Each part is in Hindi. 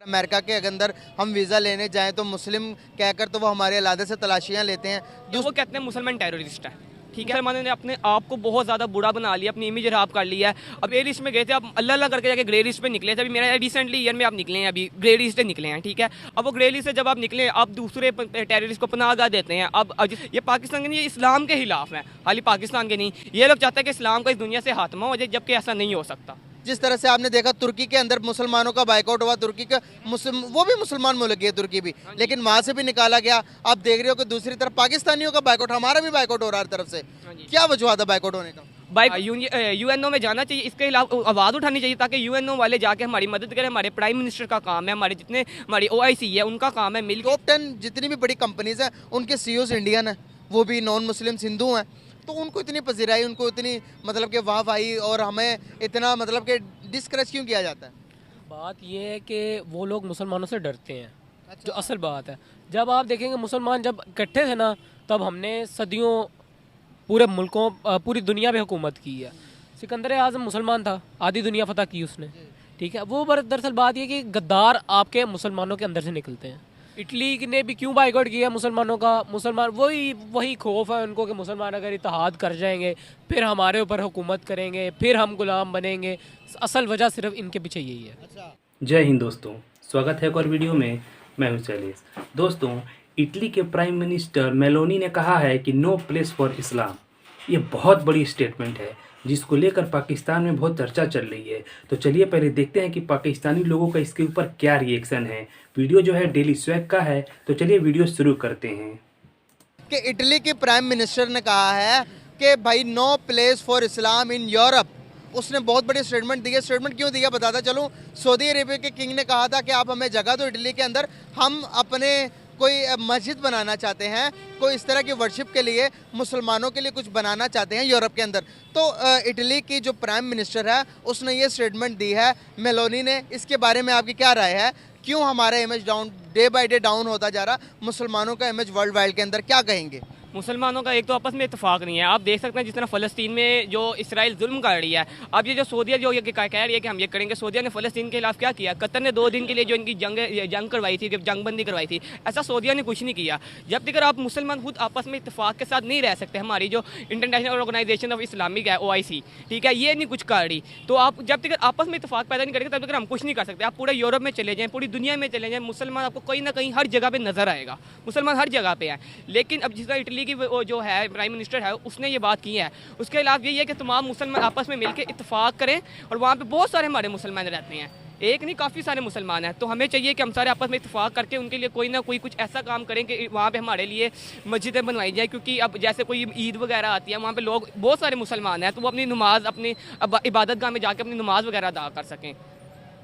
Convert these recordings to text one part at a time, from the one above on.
अमेरिका के अंदर हम वीज़ा लेने जाएं तो मुस्लिम कहकर तो वो हमारे इलाके से तलाशियां लेते हैं। वो कहते हैं मुसलमान टेररिस्ट है। ठीक है, मुसलमानों ने अपने आप को बहुत ज़्यादा बुरा बना लिया, अपनी इमेज खराब कर लिया है। अब ग्रे लिस्ट में गए थे, अब अल्लाह अल्लाह करके जाके ग्रे लिस्ट पे निकले थे। अभी मेरा रिसेंटली ईयर में आप निकले हैं, अभी ग्रे लिस्ट से निकले हैं। ठीक है, अब वो ग्रे लिस्ट से जब आप निकले, आप दूसरे टेररिस्ट को पनाह देते हैं। अब ये पाकिस्तान के नहीं, ये इस्लाम के खिलाफ है, खाली पाकिस्तान के नहीं। ये लोग चाहते हैं कि इस्लाम का इस दुनिया से खात्मा हो जाए, जबकि ऐसा नहीं हो सकता। जिस तरह से आपने देखा तुर्की के अंदर मुसलमानों का बाइकआउट हुआ, तुर्की का वो भी मुसलमान मुल्क है तुर्की भी, लेकिन वहाँ से भी निकाला गया। आप देख रहे हो कि दूसरी तरफ पाकिस्तानियों का बाइकआउट, हमारा भी बाइकआउट हो रहा है हर तरफ से। क्या वजूहत है बाइकआउट होने का? यूएनओ में जाना चाहिए, इसके खिलाफ आवाज़ उठानी चाहिए, ताकि यूएनओ वाले जाके हमारी मदद करें। हमारे प्राइम मिनिस्टर का काम है, हमारे जितने हमारी OIC है उनका काम है मिल। टॉप 10 जितनी भी बड़ी कंपनीज हैं उनके CEOs इंडियन हैं, वो भी नॉन मुस्लिम हिंदू हैं, तो उनको इतनी पजीराई, उनको इतनी मतलब कि वाहवाही, और हमें इतना मतलब कि डिस्करेज क्यों किया जाता है? बात ये है कि वो लोग मुसलमानों से डरते हैं। जो असल बात है, जब आप देखेंगे मुसलमान जब इकट्ठे थे ना, तब हमने सदियों पूरे मुल्कों पूरी दुनिया पे हुकूमत की है। सिकंदर आज़म मुसलमान था, आधी दुनिया फतह की उसने। ठीक है, वो दरअसल बात ये कि गद्दार आपके मुसलमानों के अंदर से निकलते हैं। इटली ने भी क्यों बाइकआउट किया मुसलमानों का? मुसलमान वही खौफ है उनको कि मुसलमान अगर इत्तेहाद कर जाएंगे फिर हमारे ऊपर हुकूमत करेंगे, फिर हम गुलाम बनेंगे। असल वजह सिर्फ इनके पीछे यही है। जय हिंद दोस्तों, स्वागत है एक और वीडियो में। मैं हूं शैलेश। दोस्तों, इटली के प्राइम मिनिस्टर मेलोनी ने कहा है कि नो प्लेस फॉर इस्लाम। ये बहुत बड़ी स्टेटमेंट है जिसको लेकर पाकिस्तान में बहुत चर्चा चल रही है। तो चलिए पहले देखते हैं कि पाकिस्तानी लोगों का इसके ऊपर क्या रिएक्शन है। वीडियो जो है डेली स्वैग का है, तो चलिए वीडियो शुरू करते हैं। कि इटली के प्राइम मिनिस्टर ने कहा है कि भाई no place for Islam in Europe. उसने बहुत बड़ी स्टेटमेंट दी है। स्टेटमेंट क्यों दिया बताता चलूँ। सऊदी अरेबिया के किंग ने कहा था कि आप हमें जगह दो इटली के अंदर, हम अपने कोई मस्जिद बनाना चाहते हैं, कोई इस तरह की वर्शिप के लिए मुसलमानों के लिए कुछ बनाना चाहते हैं यूरोप के अंदर। तो इटली की जो प्राइम मिनिस्टर है उसने ये स्टेटमेंट दी है मेलोनी ने। इसके बारे में आपकी क्या राय है? क्यों हमारा image day by day down होता जा रहा, मुसलमानों का इमेज वर्ल्ड वाइड के अंदर, क्या कहेंगे? मुसलमानों का एक तो आपस में इत्तेफाक नहीं है। आप देख सकते हैं जिस तरह फ़लस्तीन में जो इसराइल जुल्म कर रही है, अब ये जो सऊदीया जो ये कह रही है कि हम ये करेंगे। सऊदीया ने फ़लस्तीन के खिलाफ क्या किया? कतर ने 2 दिन के लिए जो इनकी जंग करवाई थी, जंगबंदी करवाई थी, ऐसा सऊदीया ने कुछ नहीं किया। जब तक आप मुसलमान खुद आपस में इत्तेफाक के साथ नहीं रह सकते, हमारी जो इंटरनेशनल ऑर्गेनाइजेशन ऑफ इस्लामिक है OIC, ठीक है, ये नहीं कुछ कर रही, तो आप जब तक आपस में इत्तेफाक पैदा नहीं करेंगे तब तक हम कुछ नहीं कर सकते। आप पूरे यूरोप में चले जाएँ, पूरी दुनिया में चले जाएँ, मुसलमान आपको कहीं ना कहीं हर जगह पर नजर आएगा। मुसलमान हर जगह पर है। लेकिन अब जिस तरह इटली की जो है प्राइम मिनिस्टर है उसने ये बात की है, उसके खिलाफ यही है कि तमाम मुसलमान आपस में मिलकर इत्तेफाक करें। और वहाँ पे बहुत सारे हमारे मुसलमान रहते हैं, एक नहीं काफ़ी सारे मुसलमान हैं। तो हमें चाहिए कि हम सारे आपस में इत्तेफाक करके उनके लिए कोई ना कोई कुछ ऐसा काम करें कि वहाँ पे हमारे लिए मस्जिदें बनवाई जाए। क्योंकि अब जैसे कोई ईद वगैरह आती है, वहाँ पे लोग बहुत सारे मुसलमान हैं, तो वो अपनी नमाज अपनी इबादत गाह में जाकर अपनी नमाज वगैरह अदा कर सकें।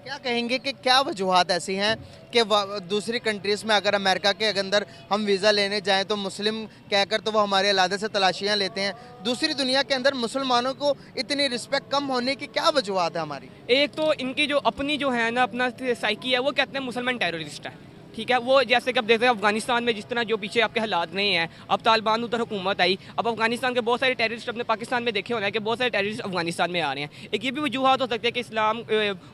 क्या कहेंगे कि क्या वजूहत ऐसी हैं कि दूसरी कंट्रीज़ में अगर अमेरिका के अंदर हम वीज़ा लेने जाएं तो मुस्लिम कहकर तो वो हमारे इलाके से तलाशियां लेते हैं, दूसरी दुनिया के अंदर मुसलमानों को इतनी रिस्पेक्ट कम होने की क्या वजूहत है हमारी? एक तो इनकी जो अपनी जो है ना अपना साइकी है, वो कहते हैं मुसलमान टेररिस्ट है। ठीक है, वो जैसे कि अब देखते हैं अफगानिस्तान में जिस तरह जो पीछे आपके हालात नहीं हैं, अब तालिबान उधर हुकूमत आई, अब अफगानिस्तान के बहुत सारे टेररिस्ट अपने पाकिस्तान में देखे होना है कि बहुत सारे टेररिस्ट अफगानिस्तान में आ रहे हैं। एक ये भी वजूहत हो सकती है कि इस्लाम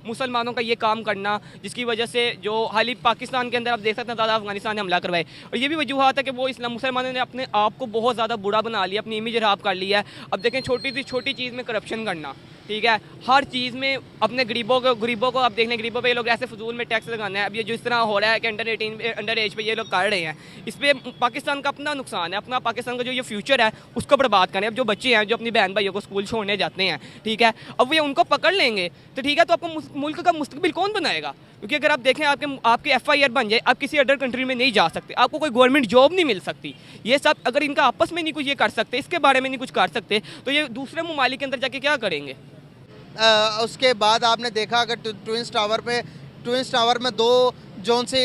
मुसलमानों का ये काम करना, जिसकी वजह से जो हाल ही पाकिस्तान के अंदर आप देख सकते हैं ज़्यादा अफगानिस्तान ने हमला करवाए। और ये भी वजूहत है कि वो इस्लाम मुसलमानों ने अपने आप को बहुत ज़्यादा बुरा बना लिया, अपनी इमेज खराब कर लिया है। अब देखें छोटी सी छोटी चीज़ में करप्शन करना, ठीक है, हर चीज़ में अपने गरीबों को आप देख लें, गरीबों पे ये लोग ऐसे फजूल में टैक्स लगाना है। अब ये जो इस तरह हो रहा है कि अंडर एज पे ये लोग कर रहे हैं, इस पर पाकिस्तान का अपना नुकसान है, अपना पाकिस्तान का जो ये फ्यूचर है उसको बर्बाद करें। अब जो बच्चे हैं जो अपनी बहन भाइयों को स्कूल छोड़ने जाते हैं, ठीक है, अब ये उनको पकड़ लेंगे तो ठीक है, तो आपको मुल्क का मुस्तकबिल कौन बनाएगा? क्योंकि अगर आप देखें आपके FIR बन जाए, आप किसी अदर कंट्री में नहीं जा सकते, आपको कोई गवर्नमेंट जॉब नहीं मिल सकती। ये सब अगर इनका आपस में नहीं कुछ ये कर सकते, इसके बारे में नहीं कुछ कर सकते, तो ये दूसरे ममालिक के अंदर जाके क्या करेंगे? उसके बाद आपने देखा अगर ट्विंस टावर में 2 जोन से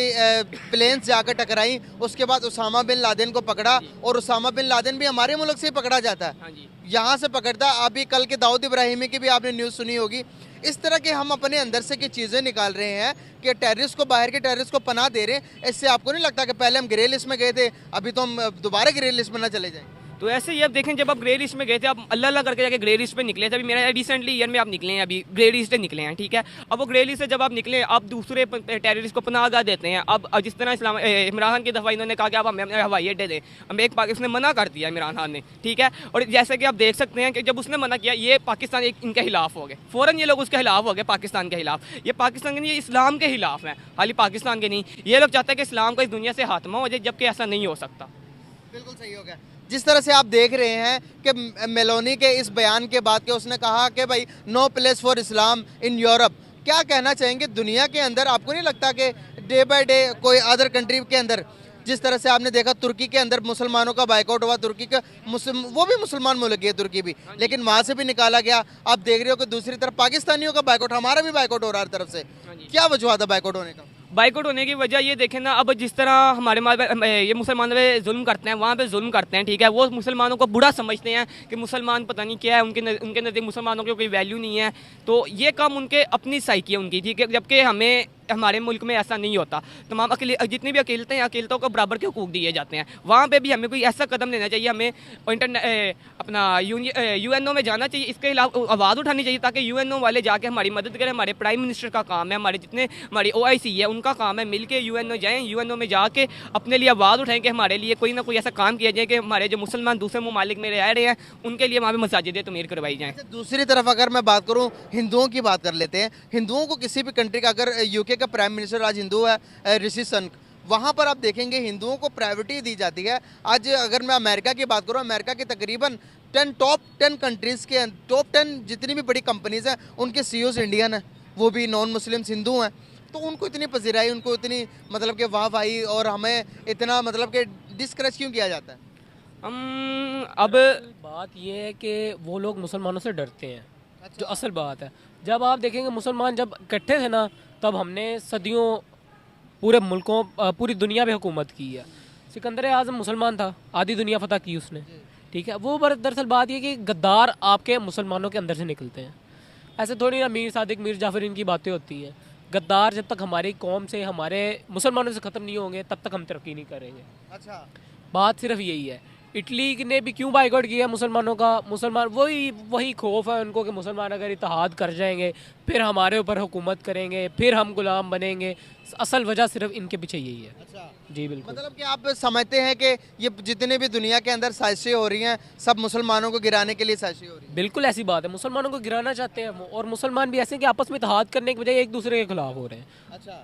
प्लेन्स जाकर टकराई, उसके बाद उसामा बिन लादेन को पकड़ा, और उसामा बिन लादेन भी हमारे मुल्क से ही पकड़ा जाता है। हाँ जी, यहाँ से पकड़ता। अभी कल के दाऊद इब्राहिमी की भी आपने न्यूज़ सुनी होगी। इस तरह के हम अपने अंदर से की चीज़ें निकाल रहे हैं कि टेररिस्ट को, बाहर के टेररिस्ट को पनाह दे रहे हैं। इससे आपको नहीं लगता कि पहले हम ग्रे लिस्ट में गए थे, अभी तो हम दोबारा ग्रे लिस्ट में ना चले जाएं? तो ऐसे ही अब देखें, जब आप ग्रे लिस्ट में गए थे, आप अल्लाह अल्लाह करके जाके ग्रे लिस्ट पे निकले थे। अभी मेरा रिसेंटली ईयर में आप निकले हैं, अभी ग्रे लिस्ट से निकले हैं, ठीक है। अब वो ग्रे लिस्ट से जब आप निकले, आप दूसरे टेररिस्ट को पनाह देते हैं। अब जिस तरह इमरान खान की दफ़ा इन्होंने कहा कि आप हमें अपने हवाई अड्डे दें, हमें उसने मना कर दिया इमरान खान ने, ठीक है। और जैसे कि आप देख सकते हैं कि जब उसने मना किया, ये पाकिस्तान इनके खिलाफ हो गए, फ़ौरन ये लोग उसके खिलाफ हो गए, पाकिस्तान के खिलाफ। ये पाकिस्तान के नहीं, ये इस्लाम के खिलाफ हैं, खाली पाकिस्तान के नहीं। ये लोग चाहते हैं कि इस्लाम का इस दुनिया से खात्मा हो जाए, जबकि ऐसा नहीं हो सकता। बिल्कुल सही हो गया। जिस तरह से आप देख रहे हैं कि मेलोनी के इस बयान के बाद के उसने कहा कि भाई no place for Islam in Europe, क्या कहना चाहेंगे दुनिया के अंदर? आपको नहीं लगता कि डे बाय डे कोई अदर कंट्री के अंदर, जिस तरह से आपने देखा तुर्की के अंदर मुसलमानों का बाइकआउट हुआ, तुर्की का वो भी मुसलमान मुल्क है तुर्की भी, लेकिन वहाँ से भी निकाला गया। आप देख रहे हो कि दूसरी तरफ पाकिस्तानियों का बाइकआउट, हमारा भी बाइकआउट हो रहा है हर तरफ से। क्या वजह था बाइकआउट होने का? बाइकआउट होने की वजह ये देखें ना, अब जिस तरह हमारे ये मुसलमानों पे जुल्म करते हैं, वहाँ पे जुल्म करते हैं, ठीक है। वो मुसलमानों को बुरा समझते हैं कि मुसलमान पता नहीं क्या है, उनके नज़दीक मुसलमानों की कोई वैल्यू नहीं है। तो ये काम उनके अपनी साइकी है उनकी, ठीक है। जबकि हमारे मुल्क में ऐसा नहीं होता। तमाम जितनी भी अकेलते हैं, अकेलतों को बराबर के हुकूक दिए जाते हैं। वहाँ पे भी हमें कोई ऐसा कदम लेना चाहिए, हमें अपना UNO में जाना चाहिए, इसके खिलाफ आवाज़ उठानी चाहिए, ताकि UNO वाले जाके हमारी मदद करें। हमारे प्राइम मिनिस्टर का काम है, हमारी OIC है, उनका काम है, मिल के UNO जाएँ, UNO में जाके अपने लिए आवाज़ उठाएँ कि हमारे लिए कोई ना कोई ऐसा काम किया जाए कि हमारे जो मुसलमान दूसरे ममालिक में रह रहे हैं, उनके लिए वहाँ पर मसाजिदें तमीर करवाई जाएँ। दूसरी तरफ अगर मैं बात करूँ, हिंदुओं की बात कर लेते हैं। हिंदुओं को किसी भी कंट्री का, अगर UK का प्राइम मिनिस्टर आज हिंदू है, ऋषि सुनक, वहाँ पर आप देखेंगे हिंदुओं को प्रायोरिटी दी जाती है। आज अगर मैं अमेरिका की बात करूँ, अमेरिका की तकरीबन टॉप 10 कंट्रीज़ के टॉप 10 जितनी भी बड़ी कंपनीज़ हैं, उनके CEOs इंडियन हैं, वो भी नॉन मुस्लिम्स हिंदू हैं। तो उनको इतनी पजीराई, उनको इतनी मतलब कि वाहवाही, और हमें इतना मतलब कि डिस्करेज क्यों किया जाता है? अब बात ये है कि वो लोग मुसलमानों से डरते हैं, जो असल बात है। जब आप देखेंगे मुसलमान जब इकट्ठे थे ना, तब हमने सदियों पूरे मुल्कों, पूरी दुनिया पे हुकूमत की है। सिकंदर आज़म मुसलमान था, आधी दुनिया फतह की उसने, ठीक है। वो दरअसल बात ये कि गद्दार आपके मुसलमानों के अंदर से निकलते हैं। ऐसे थोड़ी ना मीर सादिक, मीर जाफर इनकी बातें होती हैं। गद्दार जब तक हमारी कौम से, हमारे मुसलमानों से ख़त्म नहीं होंगे, तब तक हम तरक्की नहीं करेंगे। अच्छा, बात सिर्फ यही है। इटली ने भी क्यों बाइकआउट किया मुसलमानों का? मुसलमान वही खौफ है उनको कि मुसलमान अगर इत्तेहाद कर जाएंगे, फिर हमारे ऊपर हुकूमत करेंगे, फिर हम गुलाम बनेंगे। असल वजह सिर्फ इनके पीछे यही है। अच्छा, जी बिल्कुल। मतलब कि आप समझते हैं कि ये जितने भी दुनिया के अंदर साजिशें हो रही हैं, सब मुसलमानों को गिराने के लिए साजिशें हो रही हैं? बिल्कुल ऐसी बात है, मुसलमानों को गिराना चाहते हैं वो, और मुसलमान भी ऐसे हैं कि आपस में इत्तेहाद करने की बजाय एक दूसरे के खिलाफ हो रहे हैं। अच्छा,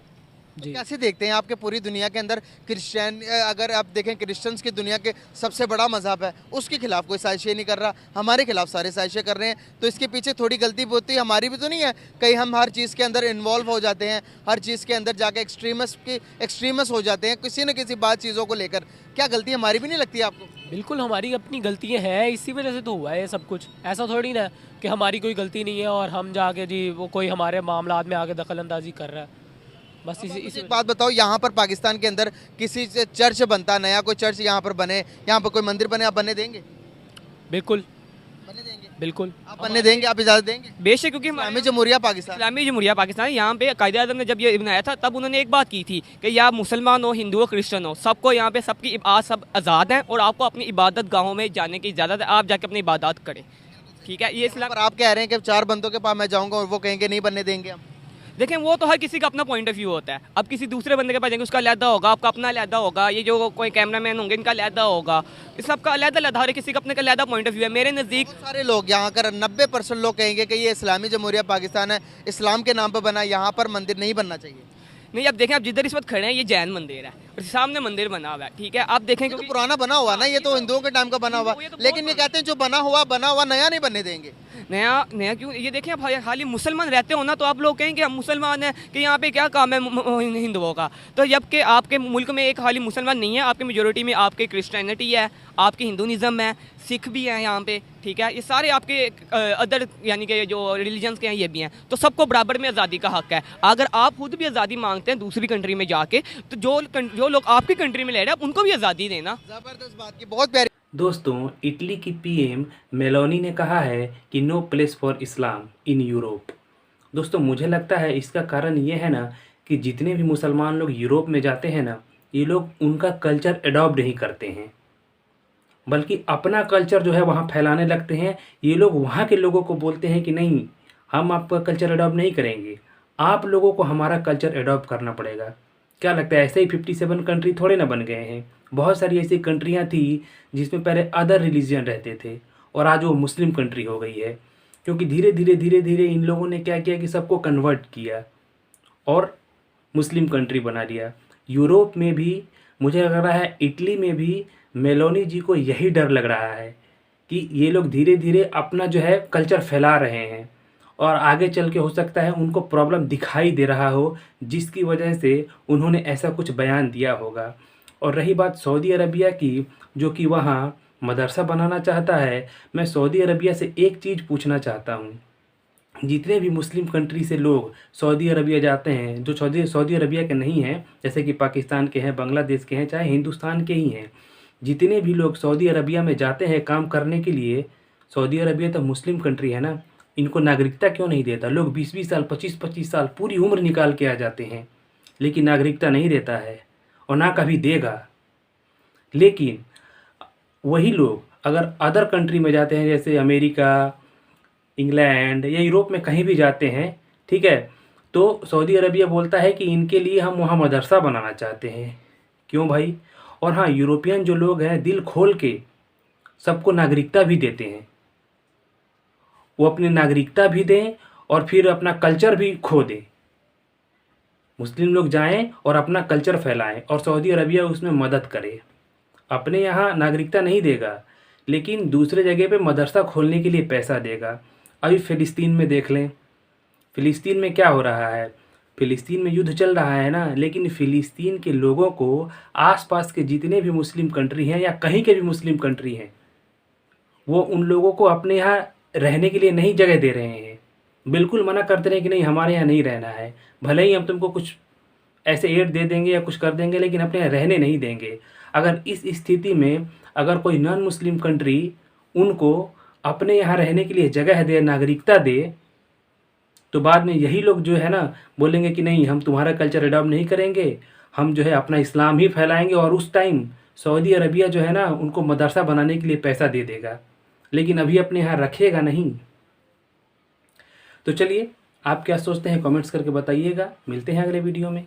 जी। कैसे देखते हैं आपके पूरी दुनिया के अंदर क्रिश्चियन, अगर आप देखें क्रिश्चियंस की दुनिया के सबसे बड़ा मजहब है, उसके खिलाफ कोई साजिशें नहीं कर रहा, हमारे खिलाफ सारे साजिशें कर रहे हैं। तो इसके पीछे थोड़ी गलती होती हमारी भी तो नहीं है? कहीं हम हर चीज़ के अंदर इन्वॉल्व हो जाते हैं, हर चीज़ के अंदर जाके एक्सट्रीमिस्ट हो जाते हैं किसी न किसी बात चीज़ों को लेकर। क्या गलती हमारी भी नहीं लगती है आपको? बिल्कुल हमारी अपनी गलतियाँ हैं, इसी वजह से तो हुआ है ये सब कुछ। ऐसा थोड़ी ना कि हमारी कोई गलती नहीं है और हम जाके जी वो कोई हमारे मामलात में आके दखल अंदाजी कर रहा है। बस इसी एक बात बताओ, यहाँ पर पाकिस्तान के अंदर किसी से चर्च बनता, नया कोई चर्च यहाँ पर बने, यहाँ पर कोई मंदिर बने, आप बनने देंगे? बिल्कुल बनने देंगे? बिल्कुल आप बनने देंगे? आप इजाज़त देंगे? बेशक, क्योंकि इस्लामी जमहूरिया पाकिस्तान, इस्लामी जमहूरिया पाकिस्तान, यहाँ पे कायदे आज़म ने जब ये बनाया था, तब उन्होंने एक बात की थी कि या मुसलमान हो, हिंदू हो, क्रिश्चियन हो, सबको यहाँ पे सबकी सब आज़ाद हैं और आपको अपनी इबादत गाहों में जाने की इजाज़त है, आप जाके अपनी इबादत करें, ठीक है। ये इस्लाम पर आप कह रहे हैं कि 4 बंदों के पास मैं जाऊँगा और वो कहेंगे नहीं बनने देंगे हम। देखें, वो तो हर किसी का अपना पॉइंट ऑफ व्यू होता है। अब किसी दूसरे बंदे के पास जाएंगे, उसका अलहदा होगा, आपका अपना अलहदा होगा, ये जो कोई कैमरामैन होंगे इनका अलहदा होगा, इस सबका अलहदा हर किसी का अपने का अलहदा पॉइंट ऑफ व्यू है। मेरे नज़दीक बहुत सारे लोग यहाँ कर 90% लोग कहेंगे कि ये इस्लामी जमहूरिया पाकिस्तान है, इस्लाम के नाम पर बना, यहाँ पर मंदिर नहीं बनना चाहिए। नहीं, अब देखें, आप जिधर इस वक्त खड़े हैं ये जैन मंदिर है और सामने मंदिर बना हुआ है, ठीक है। आप देखें ये तो क्योंकि पुराना बना हुआ ना, ये तो हिंदुओं के टाइम का बना हुआ, ये तो लेकिन ये कहते हैं जो बना हुआ नया नहीं बनने देंगे। नया क्यों? ये देखें, आप खाली मुसलमान रहते हो ना, तो आप लोग कहेंगे हम मुसलमान हैं कि यहाँ पे क्या काम है हिंदुओं का। तो जबकि आपके मुल्क में एक खाली मुसलमान नहीं है, आपके मेजोरिटी में आपके क्रिश्चियनिटी है, आपके हिंदुइज़्म है, सिख भी हैं यहाँ पे, ठीक है। ये सारे आपके अदर यानी कि जो रिलीजन्स के हैं ये भी हैं, तो सबको बराबर में आज़ादी का हक़ है। अगर आप खुद भी आज़ादी मांगते हैं दूसरी कंट्री में जाके, तो जो लोग आपकी कंट्री में रह रहे हैं उनको भी आज़ादी देना। ज़बरदस्त बात की, बहुत प्यारी। दोस्तों, इटली की PM मेलोनी ने कहा है कि no place for Islam in Europe. दोस्तों, मुझे लगता है इसका कारण ये है ना कि जितने भी मुसलमान लोग यूरोप में जाते हैं ना, ये लोग उनका कल्चर अडॉप्ट नहीं करते हैं। बल्कि अपना कल्चर जो है वहाँ फैलाने लगते हैं। ये लोग वहाँ के लोगों को बोलते हैं कि नहीं, हम आपका कल्चर अडॉप्ट नहीं करेंगे, आप लोगों को हमारा कल्चर अडॉप्ट करना पड़ेगा। क्या लगता है ऐसे ही 57 कंट्री थोड़े ना बन गए हैं? बहुत सारी ऐसी कंट्रियाँ थी जिसमें पहले अदर रिलीजन रहते थे और आज वो मुस्लिम कंट्री हो गई है, क्योंकि धीरे धीरे इन लोगों ने क्या किया कि सबको कन्वर्ट किया और मुस्लिम कंट्री बना लिया। यूरोप में भी मुझे लग रहा है, इटली में भी मेलोनी जी को यही डर लग रहा है कि ये लोग धीरे धीरे अपना जो है कल्चर फैला रहे हैं और आगे चल के हो सकता है उनको प्रॉब्लम दिखाई दे रहा हो, जिसकी वजह से उन्होंने ऐसा कुछ बयान दिया होगा। और रही बात सऊदी अरबिया की, जो कि वहाँ मदरसा बनाना चाहता है, मैं सऊदी अरबिया से एक चीज़ पूछना चाहता हूँ। जितने भी मुस्लिम कंट्री से लोग सऊदी अरबिया जाते हैं, जो सऊदी अरबिया के नहीं हैं, जैसे कि पाकिस्तान के हैं, बांग्लादेश के हैं, चाहे हिंदुस्तान के ही हैं, जितने भी लोग सऊदी अरबिया में जाते हैं काम करने के लिए, सऊदी अरबिया तो मुस्लिम कंट्री है ना, इनको नागरिकता क्यों नहीं देता? लोग 20-20 साल, 25-25 साल पूरी उम्र निकाल के आ जाते हैं, लेकिन नागरिकता नहीं देता है और ना कभी देगा। लेकिन वही लोग अगर अदर कंट्री में जाते हैं, जैसे अमेरिका, इंग्लैंड या यूरोप में कहीं भी जाते हैं, ठीक है, तो सऊदी अरबिया बोलता है कि इनके लिए हम वहाँ मदरसा बनाना चाहते हैं। क्यों भाई? और हाँ, यूरोपियन जो लोग हैं दिल खोल के सबको नागरिकता भी देते हैं, वो अपनी नागरिकता भी दें और फिर अपना कल्चर भी खो दें। मुस्लिम लोग जाएं और अपना कल्चर फैलाएं और सऊदी अरबिया उसमें मदद करे। अपने यहाँ नागरिकता नहीं देगा, लेकिन दूसरे जगह पे मदरसा खोलने के लिए पैसा देगा। अभी फ़िलिस्तीन में देख लें, फ़िलिस्तीन में क्या हो रहा है? फ़िलिस्तीन में युद्ध चल रहा है ना, लेकिन फ़िलिस्तीन के लोगों को आसपास के जितने भी मुस्लिम कंट्री हैं या कहीं के भी मुस्लिम कंट्री हैं, वो उन लोगों को अपने यहाँ रहने के लिए नहीं जगह दे रहे हैं। बिल्कुल मना करते रहे कि नहीं, हमारे यहाँ नहीं रहना है, भले ही हम तुमको कुछ ऐसे एड दे देंगे या कुछ कर देंगे, लेकिन अपने यहाँ रहने नहीं देंगे। अगर इस स्थिति में अगर कोई नॉन मुस्लिम कंट्री उनको अपने यहाँ रहने के लिए जगह दे, नागरिकता दे, तो बाद में यही लोग जो है ना बोलेंगे कि नहीं, हम तुम्हारा कल्चर अडॉप्ट नहीं करेंगे, हम जो है अपना इस्लाम ही फैलाएंगे। और उस टाइम सऊदी अरबिया जो है ना उनको मदरसा बनाने के लिए पैसा दे देगा, लेकिन अभी अपने यहाँ रखेगा नहीं। तो चलिए, आप क्या सोचते हैं कमेंट्स करके बताइएगा। मिलते हैं अगले वीडियो में।